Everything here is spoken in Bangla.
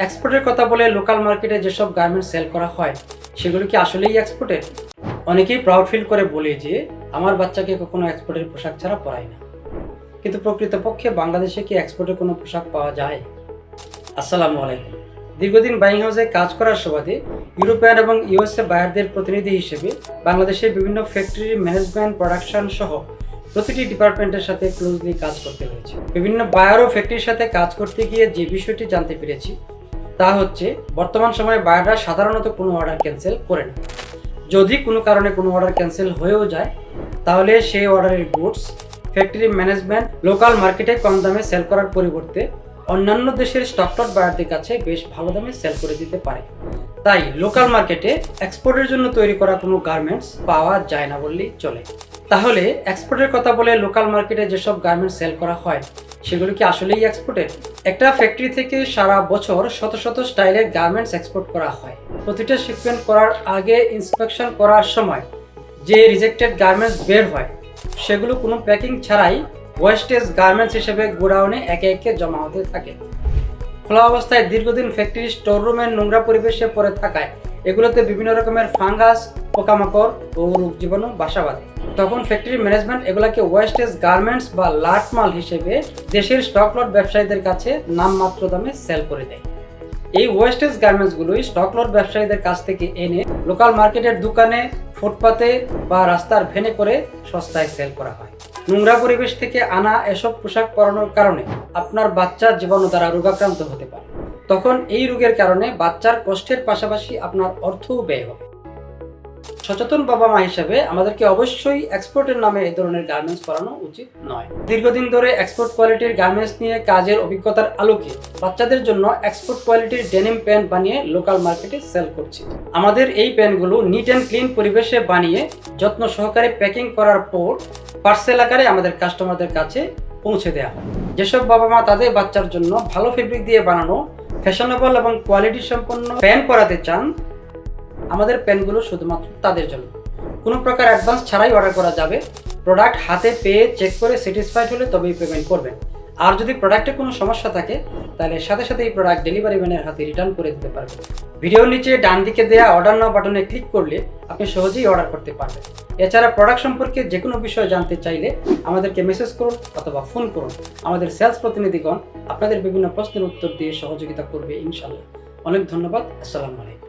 এক্সপোর্টের কথা বলে লোকাল মার্কেটে যেসব গার্মেন্টস সেল করা হয় সেগুলো কি আসলেই এক্সপোর্টের? অনেকেই প্রাউড ফিল করে বলে যে আমার বাচ্চাকে কখনো এক্সপোর্টের পোশাক ছাড়া পরাই না, কিন্তু প্রকৃতপক্ষে বাংলাদেশে কি এক্সপোর্টের কোনো পোশাক পাওয়া যায়? আসসালামু আলাইকুম। দীর্ঘদিন বাইং হাউসে কাজ করার সুবাদে ইউরোপিয়ান এবং ইউএসএ বায়ারদের প্রতিনিধি হিসেবে বাংলাদেশের বিভিন্ন ফ্যাক্টরি ম্যানেজমেন্ট, প্রোডাকশন সহ প্রতিটি ডিপার্টমেন্টের সাথে ক্লোজলি কাজ করতে হয়েছে। বিভিন্ন বায়ার ও ফ্যাক্টরির সাথে কাজ করতে গিয়ে যে বিষয়টি জানতে পেরেছি তা হচ্ছে, বর্তমান সময়ে বায়াররা সাধারণত কোনো অর্ডার ক্যান্সেল করে না। যদি কোনো কারণে কোনো অর্ডার ক্যান্সেল হয়েও যায়, তাহলে সেই অর্ডারের গুডস ফ্যাক্টরি ম্যানেজমেন্ট লোকাল মার্কেটে কম দামে সেল করার পরিবর্তে অন্যান্য দেশের স্টকলট বায়ারদের কাছে বেশ ভালো দামে সেল করে দিতে পারে। তাই লোকাল মার্কেটে এক্সপোর্টের জন্য তৈরি করা কোনো গার্মেন্টস পাওয়া যায় না বললেই চলে। তাহলে এক্সপোর্টের কথা বলে লোকাল মার্কেটে যেসব গার্মেন্টস সেল করা হয় সেগুলো কি আসলেই এক্সপোর্টের? একটা ফ্যাক্টরি থেকে সারা বছর শত শত স্টাইলের গার্মেন্টস এক্সপোর্ট করা হয়। প্রতিটা শিপমেন্ট করার আগে ইন্সপেকশন করার সময় যে রিজেক্টেড গার্মেন্টস বের হয় সেগুলো কোনো প্যাকিং ছাড়াই ওয়েস্টেজ গার্মেন্টস হিসেবে গোডাউনে একে একে জমা হতে থাকে। খোলা অবস্থায় দীর্ঘদিন ফ্যাক্টরি স্টোর রুমের নোংরা পরিবেশে পড়ে থাকায় এগুলোতে বিভিন্ন রকমের ফাঙ্গাস, পোকামাকড় ও রোগ জীবাণু বাসা বাঁধে। তখন ফ্যাক্টরি ম্যানেজমেন্ট এগুলাকে ওয়েস্টেজ গার্মেন্টস বা লাট মাল হিসেবে দেশের স্টকলট ব্যবসায়ীদের কাছে নামমাত্র দামে সেল করে দেয়। এই ওয়েস্টেজ গার্মেন্টসগুলোই স্টকলট ব্যবসায়ীদের কাছ থেকে এনে লোকাল মার্কেটের দোকানে, ফুটপাতে বা রাস্তার ভ্যানে করে সস্তায় সেল করা হয়। নোংরা পরিবেশ থেকে আনা এসব পোশাক পরানোর কারণে আপনার বাচ্চা জীবাণু দ্বারা রোগাক্রান্ত হতে পারে। তখন এই রোগের কারণে বাচ্চার কষ্টের পাশাপাশি আপনার অর্থও ব্যয় হবে। সচেতন বাবা মা হিসেবে আমাদেরকে অবশ্যই এক্সপোর্টের নামে এই ধরনের গার্মেন্টস পরানো উচিত নয়। দীর্ঘদিন ধরে এক্সপোর্ট কোয়ালিটির গার্মেন্টস নিয়ে কাজের অভিজ্ঞতার আলোকে বাচ্চাদের জন্য এক্সপোর্ট কোয়ালিটির ডেনিম প্যান্ট বানিয়ে লোকাল মার্কেটে সেল করছি। আমাদের এই প্যান্টগুলো নিট অ্যান্ড ক্লিন পরিবেশে বানিয়ে যত্ন সহকারে প্যাকিং করার পর পার্সেল আকারে আমাদের কাস্টমারদের কাছে পৌঁছে দেওয়া হয়। যেসব বাবা মা তাদের বাচ্চার জন্য ভালো ফেব্রিক দিয়ে বানানো ফ্যাশনেবল এবং কোয়ালিটি সম্পন্ন প্যান্ট পরাতে চান, আমাদের প্যান্টগুলো শুধুমাত্র তাদের জন্য। কোনো প্রকার অ্যাডভান্স ছাড়াই অর্ডার করা যাবে। প্রোডাক্ট হাতে পেয়ে চেক করে স্যাটিসফাইড হলে তবেই পেমেন্ট করবেন। আর যদি প্রোডাক্টে কোনো সমস্যা থাকে তাহলে সাথে সাথে এই প্রোডাক্ট ডেলিভারি ম্যানের হাতে রিটার্ন করে দিতে পারবেন। ভিডিওর নিচে ডান দিকে দেওয়া অর্ডার নাও বাটনে ক্লিক করলে আপনি সহজেই অর্ডার করতে পারবেন। এছাড়া প্রোডাক্ট সম্পর্কে যে কোনো বিষয় জানতে চাইলে আমাদেরকে মেসেজ করুন অথবা ফোন করুন। আমাদের সেলস প্রতিনিধিগণ আপনাদের বিভিন্ন প্রশ্নের উত্তর দিয়ে সহযোগিতা করবে ইনশাআল্লাহ। অনেক ধন্যবাদ। আসসালামু আলাইকুম।